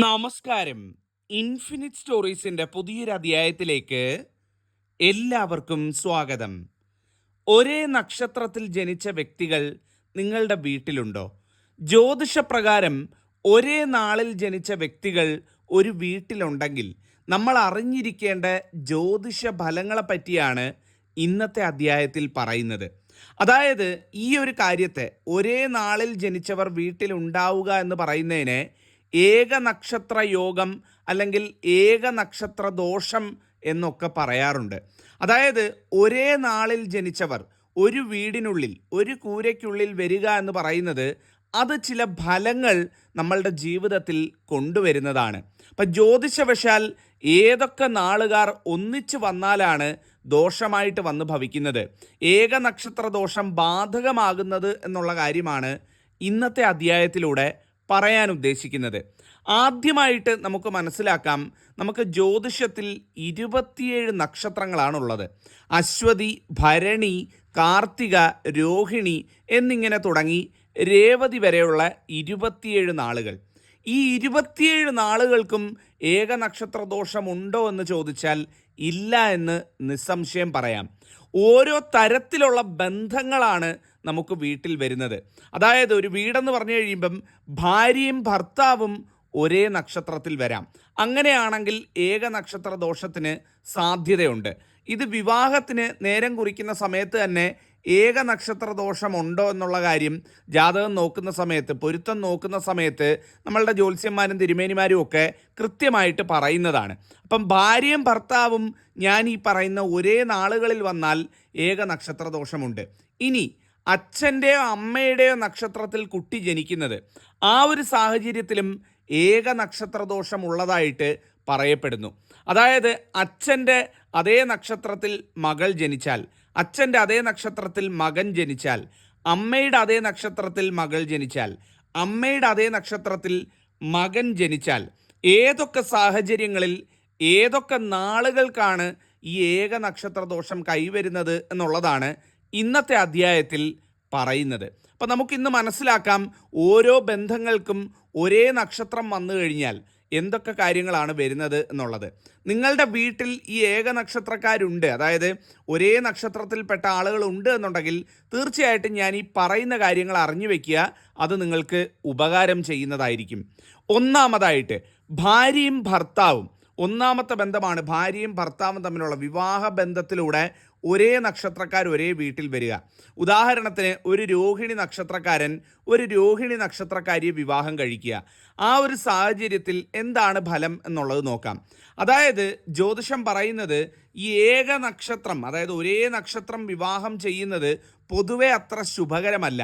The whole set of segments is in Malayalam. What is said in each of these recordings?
നമസ്കാരം. ഇൻഫിനിറ്റ് സ്റ്റോറീസിന്റെ പുതിയൊരു അധ്യായത്തിലേക്ക് എല്ലാവർക്കും സ്വാഗതം. ഒരേ നക്ഷത്രത്തിൽ ജനിച്ച വ്യക്തികൾ നിങ്ങളുടെ വീട്ടിലുണ്ടോ? ജ്യോതിഷപ്രകാരം ഒരേ നാളിൽ ജനിച്ച വ്യക്തികൾ ഒരു വീട്ടിലുണ്ടെങ്കിൽ നമ്മൾ അറിഞ്ഞിരിക്കേണ്ട ജ്യോതിഷ ഫലങ്ങളെ പറ്റിയാണ് ഇന്നത്തെ അധ്യായത്തിൽ പറയുന്നത്. അതായത് ഈ ഒരു കാര്യത്തെ ഒരേ നാളിൽ ജനിച്ചവർ വീട്ടിലുണ്ടാവുക എന്ന് പറയുന്നതിനെ ഏക നക്ഷത്ര യോഗം അല്ലെങ്കിൽ ഏക നക്ഷത്ര ദോഷം എന്നൊക്കെ പറയാറുണ്ട്. അതായത് ഒരേ നാളിൽ ജനിച്ചവർ ഒരു വീടിനുള്ളിൽ ഒരു കൂരയ്ക്കുള്ളിൽ വരിക എന്ന് പറയുന്നത് അത് ചില ഫലങ്ങൾ നമ്മളുടെ ജീവിതത്തിൽ കൊണ്ടുവരുന്നതാണ്. അപ്പം ജ്യോതിഷവശാൽ ഏതൊക്കെ നാളുകാർ ഒന്നിച്ചു വന്നാലാണ് ദോഷമായിട്ട് വന്ന് ഭവിക്കുന്നത്, ഏക നക്ഷത്ര ദോഷം ബാധകമാകുന്നത് എന്നുള്ള കാര്യമാണ് ഇന്നത്തെ അധ്യായത്തിലൂടെ പറയാൻ ഉദ്ദേശിക്കുന്നത്. ആദ്യമായിട്ട് നമുക്ക് മനസ്സിലാക്കാം, നമുക്ക് ജ്യോതിഷത്തിൽ 27 നക്ഷത്രങ്ങളാണുള്ളത്. അശ്വതി, ഭരണി, കാർത്തിക, രോഹിണി എന്നിങ്ങനെ തുടങ്ങി രേവതി വരെയുള്ള 27 നാളുകൾ. ഈ 27 നാളുകൾക്കും ഏക നക്ഷത്ര ദോഷമുണ്ടോ എന്ന് ചോദിച്ചാൽ ഇല്ല എന്ന് നിസ്സംശയം പറയാം. ഓരോ തരത്തിലുള്ള ബന്ധങ്ങളാണ് നമുക്ക് വീട്ടിൽ വരുന്നത്. അതായത് ഒരു വീടെന്ന് പറഞ്ഞു കഴിയുമ്പം ഭാര്യയും ഭർത്താവും ഒരേ നക്ഷത്രത്തിൽ വരാം. അങ്ങനെയാണെങ്കിൽ ഏക നക്ഷത്ര ദോഷത്തിന് സാധ്യതയുണ്ട്. ഇത് വിവാഹത്തിന് നേരം കുറിക്കുന്ന സമയത്ത് തന്നെ ഏക നക്ഷത്ര ദോഷമുണ്ടോ എന്നുള്ള കാര്യം ജാതകം നോക്കുന്ന സമയത്ത്, പൊരുത്തം നോക്കുന്ന സമയത്ത് നമ്മളുടെ ജ്യോത്സ്യന്മാരും തിരുമേനിമാരും ഒക്കെ കൃത്യമായിട്ട് പറയുന്നതാണ്. അപ്പം ഭാര്യയും ഭർത്താവും ഞാൻ ഈ പറയുന്ന ഒരേ നാളുകളിൽ വന്നാൽ ഏക നക്ഷത്ര ദോഷമുണ്ട്. ഇനി അച്ഛൻ്റെയോ അമ്മയുടെയോ നക്ഷത്രത്തിൽ കുട്ടി ജനിക്കുന്നത്, ആ ഒരു സാഹചര്യത്തിലും ഏക നക്ഷത്ര ദോഷം ഉള്ളതായിട്ട് പറയപ്പെടുന്നു. അതായത് അച്ഛൻ്റെ അതേ നക്ഷത്രത്തിൽ മകൾ ജനിച്ചാൽ, അച്ഛൻ്റെ അതേ നക്ഷത്രത്തിൽ മകൻ ജനിച്ചാൽ, അമ്മയുടെ അതേ നക്ഷത്രത്തിൽ മകൾ ജനിച്ചാൽ, അമ്മയുടെ അതേ നക്ഷത്രത്തിൽ മകൻ ജനിച്ചാൽ, ഏതൊക്കെ സാഹചര്യങ്ങളിൽ ഏതൊക്കെ നാളുകൾക്കാണ് ഈ ഏക നക്ഷത്ര ദോഷം കൈവരുന്നത് എന്നുള്ളതാണ് ഇന്നത്തെ അധ്യായത്തിൽ പറയുന്നത്. അപ്പം നമുക്കിന്ന് മനസ്സിലാക്കാം, ഓരോ ബന്ധങ്ങൾക്കും ഒരേ നക്ഷത്രം വന്നു കഴിഞ്ഞാൽ എന്തൊക്കെ കാര്യങ്ങളാണ് വരുന്നത് എന്നുള്ളത്. നിങ്ങളുടെ വീട്ടിൽ ഈ ഏക നക്ഷത്രക്കാരുണ്ട്, അതായത് ഒരേ നക്ഷത്രത്തിൽപ്പെട്ട ആളുകളുണ്ട് എന്നുണ്ടെങ്കിൽ തീർച്ചയായിട്ടും ഞാൻ ഈ പറയുന്ന കാര്യങ്ങൾ അറിഞ്ഞു വയ്ക്കുക. അത് നിങ്ങൾക്ക് ഉപകാരം ചെയ്യുന്നതായിരിക്കും. ഒന്നാമതായിട്ട് ഭാര്യയും ഭർത്താവും, ഒന്നാമത്തെ ബന്ധമാണ് ഭാര്യയും ഭർത്താവും തമ്മിലുള്ള വിവാഹ ബന്ധത്തിലൂടെ ഒരേ നക്ഷത്രക്കാർ ഒരേ വീട്ടിൽ വരിക. ഉദാഹരണത്തിന് ഒരു രോഹിണി നക്ഷത്രക്കാരൻ ഒരു രോഹിണി നക്ഷത്രക്കാരിയെ വിവാഹം കഴിക്കുക. ആ ഒരു സാഹചര്യത്തിൽ എന്താണ് ഫലം എന്നുള്ളത് നോക്കാം. അതായത് ജ്യോതിഷം പറയുന്നത് ഈ ഏക നക്ഷത്രം, അതായത് ഒരേ നക്ഷത്രം വിവാഹം ചെയ്യുന്നത് പൊതുവെ അത്ര ശുഭകരമല്ല.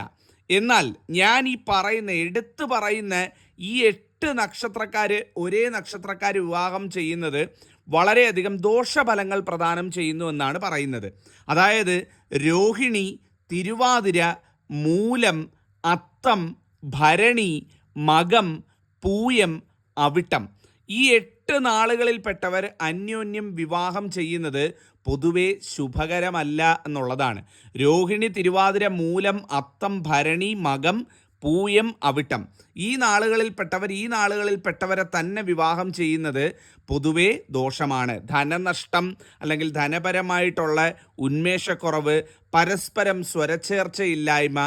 എന്നാൽ ഞാൻ ഈ പറയുന്ന എടുത്തു പറയുന്ന ഈ 8 നക്ഷത്രക്കാർ ഒരേ നക്ഷത്രക്കാർ വിവാഹം ചെയ്യുന്നത് വളരെയധികം ദോഷഫലങ്ങൾ പ്രദാനം ചെയ്യുന്നു എന്നാണ് പറയുന്നത്. അതായത് രോഹിണി, തിരുവാതിര, മൂലം, അത്തം, ഭരണി, മകം, പൂയം, അവിട്ടം, ഈ 8 നാളുകളിൽപ്പെട്ടവർ അന്യോന്യം വിവാഹം ചെയ്യുന്നത് പൊതുവെ ശുഭകരമല്ല എന്നുള്ളതാണ്. രോഹിണി, തിരുവാതിര, മൂലം, അത്തം, ഭരണി, മകം, പൂയം, അവിട്ടം, ഈ നാളുകളിൽപ്പെട്ടവരെ തന്നെ വിവാഹം ചെയ്യുന്നത് പൊതുവെ ദോഷമാണ്. ധനനഷ്ടം അല്ലെങ്കിൽ ധനപരമായിട്ടുള്ള ഉന്മേഷക്കുറവ്, പരസ്പരം സ്വരച്ചേർച്ചയില്ലായ്മ,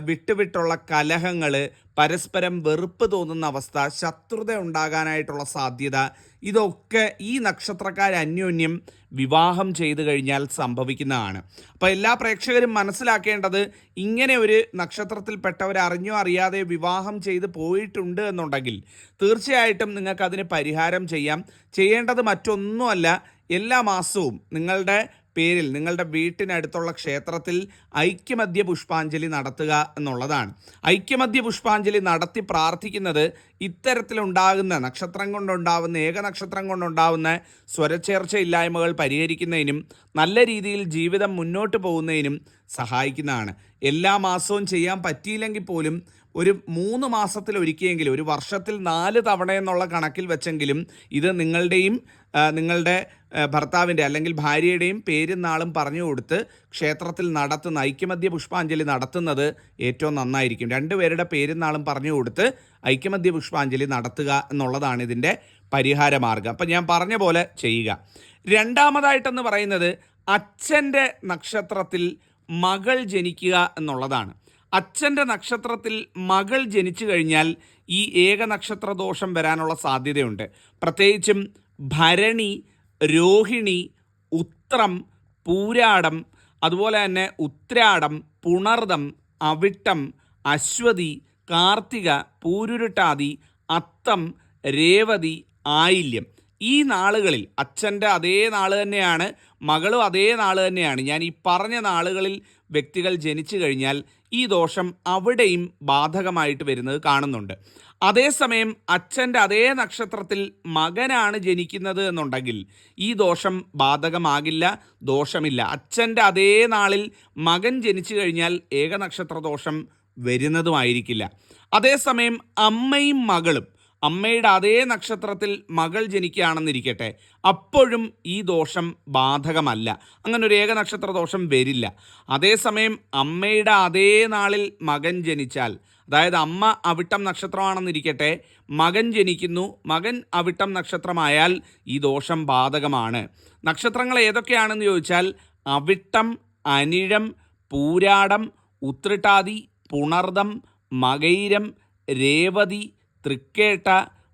വിട്ടുവിട്ടുള്ള കലഹങ്ങൾ, പരസ്പരം വെറുപ്പ് തോന്നുന്ന അവസ്ഥ, ശത്രുത ഉണ്ടാകാനായിട്ടുള്ള സാധ്യത, ഇതൊക്കെ ഈ നക്ഷത്രക്കാർ അന്യോന്യം വിവാഹം ചെയ്തു കഴിഞ്ഞാൽ സംഭവിക്കുന്നതാണ്. അപ്പോൾ എല്ലാ പ്രേക്ഷകരും മനസ്സിലാക്കേണ്ടത്, ഇങ്ങനെ ഒരു നക്ഷത്രത്തിൽപ്പെട്ടവർ അറിഞ്ഞോ അറിയാതെ വിവാഹം ചെയ്ത് പോയിട്ടുണ്ട് എന്നുണ്ടെങ്കിൽ തീർച്ചയായിട്ടും നിങ്ങൾക്കതിന് പരിഹാരം ചെയ്യാം. ചെയ്യേണ്ടത് മറ്റൊന്നുമല്ല, എല്ലാ മാസവും നിങ്ങളുടെ പേരിൽ നിങ്ങളുടെ വീട്ടിനടുത്തുള്ള ക്ഷേത്രത്തിൽ ഐക്യമദ്യ പുഷ്പാഞ്ജലി നടത്തുക എന്നുള്ളതാണ്. ഐക്യമദ്യ പുഷ്പാഞ്ജലി നടത്തി പ്രാർത്ഥിക്കുന്നത് ഇത്തരത്തിലുണ്ടാകുന്ന നക്ഷത്രം കൊണ്ടുണ്ടാവുന്ന ഏക നക്ഷത്രം കൊണ്ടുണ്ടാവുന്ന സ്വരച്ചേർച്ചയില്ലായ്മകൾ പരിഹരിക്കുന്നതിനും നല്ല രീതിയിൽ ജീവിതം മുന്നോട്ട് പോകുന്നതിനും സഹായിക്കുന്നതാണ്. എല്ലാ മാസവും ചെയ്യാൻ പറ്റിയില്ലെങ്കിൽ പോലും ഒരു 3 മാസത്തിലൊരിക്കലെങ്കിലും, ഒരു വർഷത്തിൽ 4 തവണ എന്നുള്ള കണക്കിൽ വെച്ചെങ്കിലും ഇത് നിങ്ങളുടെ ഭർത്താവിൻ്റെ അല്ലെങ്കിൽ ഭാര്യയുടെയും പേരും നാളും പറഞ്ഞു കൊടുത്ത് ക്ഷേത്രത്തിൽ നടത്തുന്ന ഐക്യമദ്യ പുഷ്പാഞ്ജലി നടത്തുന്നത് ഏറ്റവും നന്നായിരിക്കും. രണ്ടുപേരുടെ പേരും നാളും പറഞ്ഞു കൊടുത്ത് ഐക്യമദ്യ പുഷ്പാഞ്ജലി നടത്തുക എന്നുള്ളതാണ് ഇതിൻ്റെ പരിഹാരമാർഗം. അപ്പം ഞാൻ പറഞ്ഞ പോലെ ചെയ്യുക. രണ്ടാമതായിട്ടെന്ന് പറയുന്നത് അച്ഛൻ്റെ നക്ഷത്രത്തിൽ മകൾ ജനിക്കുക എന്നുള്ളതാണ്. അച്ഛൻ്റെ നക്ഷത്രത്തിൽ മകൾ ജനിച്ചു കഴിഞ്ഞാൽ ഈ ഏകനക്ഷത്ര ദോഷം വരാനുള്ള സാധ്യതയുണ്ട്. പ്രത്യേകിച്ചും ഭരണി, രോഹിണി, ഉത്രം, പൂരാടം, അതുപോലെ തന്നെ ഉത്രാടം, പുണർദം, അവിട്ടം, അശ്വതി, കാർത്തിക, പൂരുരുട്ടാതി, അത്തം, രേവതി, ആയില്യം, ഈ നാളുകളിൽ അച്ഛൻ്റെ അതേ നാൾ തന്നെയാണ്, മകളും അതേ നാൾ തന്നെയാണ്. ഞാൻ ഈ പറഞ്ഞ നാളുകളിൽ വ്യക്തികൾ ജനിച്ചു കഴിഞ്ഞാൽ ഈ ദോഷം അവിടെയും ബാധകമായിട്ട് വരുന്നത് കാണുന്നുണ്ട്. അതേസമയം അച്ഛൻ്റെ അതേ നക്ഷത്രത്തിൽ മകനാണ് ജനിക്കുന്നത് എന്നുണ്ടെങ്കിൽ ഈ ദോഷം ബാധകമാകില്ല, ദോഷമില്ല. അച്ഛൻ്റെ അതേ നാളിൽ മകൻ ജനിച്ചു കഴിഞ്ഞാൽ ഏകനക്ഷത്ര ദോഷം വരുന്നതുമായിരിക്കില്ല. അതേസമയം അമ്മയും മകളും, അമ്മയുടെ അതേ നക്ഷത്രത്തിൽ മകൾ ജനിക്കുകയാണെന്നിരിക്കട്ടെ, അപ്പോഴും ഈ ദോഷം ബാധകമല്ല. അങ്ങനെ ഒരു ഏകനക്ഷത്ര ദോഷം വരില്ല. അതേസമയം അമ്മയുടെ അതേ നാളിൽ മകൻ ജനിച്ചാൽ, അതായത് അമ്മ അവിട്ടം നക്ഷത്രമാണെന്നിരിക്കട്ടെ, മകൻ ജനിക്കുന്നു, മകൻ അവിട്ടം നക്ഷത്രമായാൽ ഈ ദോഷം ബാധകമാണ്. നക്ഷത്രങ്ങൾ ഏതൊക്കെയാണെന്ന് ചോദിച്ചാൽ അവിട്ടം, അനിഴം, പൂരാടം, ഉത്രട്ടാതി, പുണർദം, മകയിരം, രേവതി, തൃക്കേട്ട,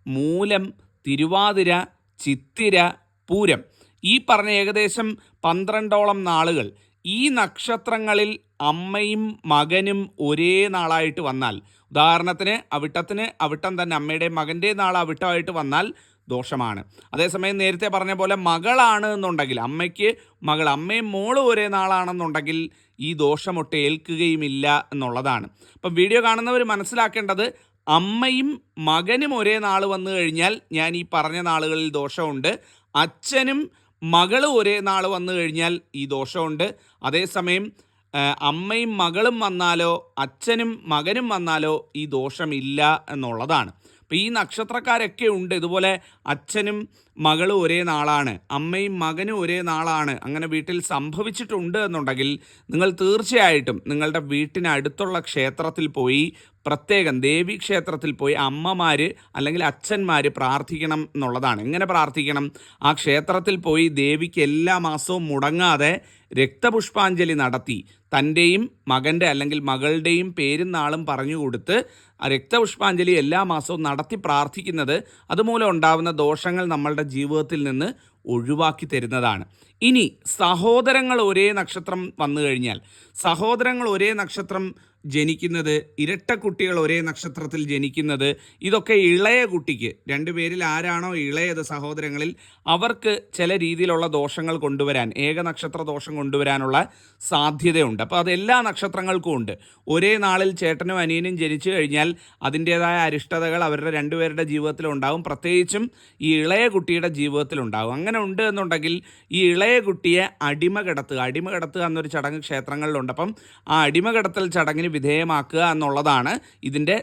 മൂലം, തിരുവാതിര, ചിത്തിര, പൂരം, ഈ പറഞ്ഞ ഏകദേശം 12ഓളം നാളുകൾ ഈ നക്ഷത്രങ്ങളിൽ അമ്മയും മകനും ഒരേ നാളായിട്ട് വന്നാൽ, ഉദാഹരണത്തിന് അവിട്ടം തന്നെ അമ്മയുടെയും മകൻ്റെയും നാൾ അവിട്ടമായിട്ട് വന്നാൽ ദോഷമാണ്. അതേസമയം നേരത്തെ പറഞ്ഞ പോലെ മകളാണ് എന്നുണ്ടെങ്കിൽ, അമ്മയും മോളും ഒരേ നാളാണെന്നുണ്ടെങ്കിൽ ഈ ദോഷമൊട്ട് ഏൽക്കുകയുമില്ല എന്നുള്ളതാണ്. അപ്പം വീഡിയോ കാണുന്നവർ മനസ്സിലാക്കേണ്ടത്, അമ്മയും മകനും ഒരേ നാൾ വന്നു കഴിഞ്ഞാൽ ഞാൻ ഈ പറഞ്ഞ നാളുകളിൽ ദോഷമുണ്ട്. അച്ഛനും മകളും ഒരേ നാൾ വന്നു കഴിഞ്ഞാൽ ഈ ദോഷമുണ്ട്. അതേസമയം അമ്മയും മകളും വന്നാലോ അച്ഛനും മകനും വന്നാലോ ഈ ദോഷമില്ല എന്നുള്ളതാണ്. അപ്പോൾ ഈ നക്ഷത്രക്കാരൊക്കെ ഉണ്ട്. ഇതുപോലെ അച്ഛനും മകളും ഒരേ നാളാണ്, അമ്മയും മകനും ഒരേ നാളാണ്, അങ്ങനെ വീട്ടിൽ സംഭവിച്ചിട്ടുണ്ട് എന്നുണ്ടെങ്കിൽ നിങ്ങൾ തീർച്ചയായിട്ടും നിങ്ങളുടെ വീട്ടിനടുത്തുള്ള ക്ഷേത്രത്തിൽ പോയി, പ്രത്യേകം ദേവീ ക്ഷേത്രത്തിൽ പോയി അമ്മമാർ അല്ലെങ്കിൽ അച്ഛന്മാർ പ്രാർത്ഥിക്കണം എന്നുള്ളതാണ്. എങ്ങനെ പ്രാർത്ഥിക്കണം? ആ ക്ഷേത്രത്തിൽ പോയി ദേവിക്ക് എല്ലാ മാസവും മുടങ്ങാതെ രക്തപുഷ്പാഞ്ജലി നടത്തി തൻ്റെയും മകൻ്റെ അല്ലെങ്കിൽ മകളുടെയും പേരും നാളും പറഞ്ഞു കൊടുത്ത് ആ രക്തപുഷ്പാഞ്ജലി എല്ലാ മാസവും നടത്തി പ്രാർത്ഥിക്കുന്നത് അതുമൂലം ഉണ്ടാകുന്ന ദോഷങ്ങൾ നമ്മളുടെ ജീവിതത്തിൽ നിന്ന് ഒഴിവാക്കി തരുന്നതാണ്. ഇനി സഹോദരങ്ങൾ ഒരേ നക്ഷത്രം വന്നു കഴിഞ്ഞാൽ, സഹോദരങ്ങൾ ഒരേ നക്ഷത്രം ജനിക്കുന്നത്, ഇരട്ട കുട്ടികൾ ഒരേ നക്ഷത്രത്തിൽ ജനിക്കുന്നത്, ഇതൊക്കെ ഇളയ കുട്ടിക്ക്, രണ്ടുപേരിൽ ആരാണോ ഇളയത് സഹോദരങ്ങളിൽ, അവർക്ക് ചില രീതിയിലുള്ള ദോഷങ്ങൾ കൊണ്ടുവരാൻ, ഏകനക്ഷത്ര ദോഷം കൊണ്ടുവരാനുള്ള സാധ്യതയുണ്ട്. അപ്പോൾ അത് എല്ലാ നക്ഷത്രങ്ങൾക്കും ഉണ്ട്. ഒരേ നാളിൽ ചേട്ടനും അനിയനും ജനിച്ചു കഴിഞ്ഞാൽ അതിൻ്റേതായ അരിഷ്ടതകൾ അവരുടെ രണ്ടുപേരുടെ ജീവിതത്തിലുണ്ടാകും, പ്രത്യേകിച്ചും ഈ ഇളയ കുട്ടിയുടെ ജീവിതത്തിലുണ്ടാകും. അങ്ങനെ ഉണ്ട് എന്നുണ്ടെങ്കിൽ ഈ ഇളയ കുട്ടിയെ അടിമകിടത്തുക എന്നൊരു ചടങ്ങ് ക്ഷേത്രങ്ങളിലുണ്ട്. അപ്പം ആ അടിമകിടത്തൽ ചടങ്ങിന് വിധേയമാക്കുക എന്നുള്ളതാണ് ഇതിൻ്റെ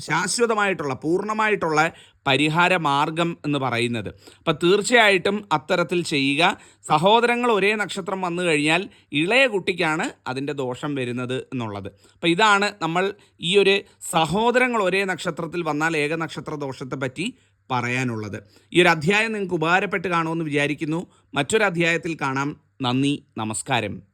ശാശ്വതമായിട്ടുള്ള, പൂർണ്ണമായിട്ടുള്ള പരിഹാര മാർഗം എന്ന് പറയുന്നത്. അപ്പം തീർച്ചയായിട്ടും അത്തരത്തിൽ ചെയ്യുക. സഹോദരങ്ങൾ ഒരേ നക്ഷത്രം വന്നു കഴിഞ്ഞാൽ ഇളയ കുട്ടിക്കാണ് അതിൻ്റെ ദോഷം വരുന്നത് എന്നുള്ളത്. അപ്പം ഇതാണ് നമ്മൾ ഈ ഒരു സഹോദരങ്ങൾ ഒരേ നക്ഷത്രത്തിൽ വന്നാൽ ഏകനക്ഷത്ര ദോഷത്തെ പറ്റി പറയാനുള്ളത്. ഈ ഒരു അധ്യായം നിങ്ങൾക്ക് ഉപകാരപ്പെട്ട് കാണുമെന്ന് വിചാരിക്കുന്നു. മറ്റൊരു അധ്യായത്തിൽ കാണാം. നന്ദി, നമസ്കാരം.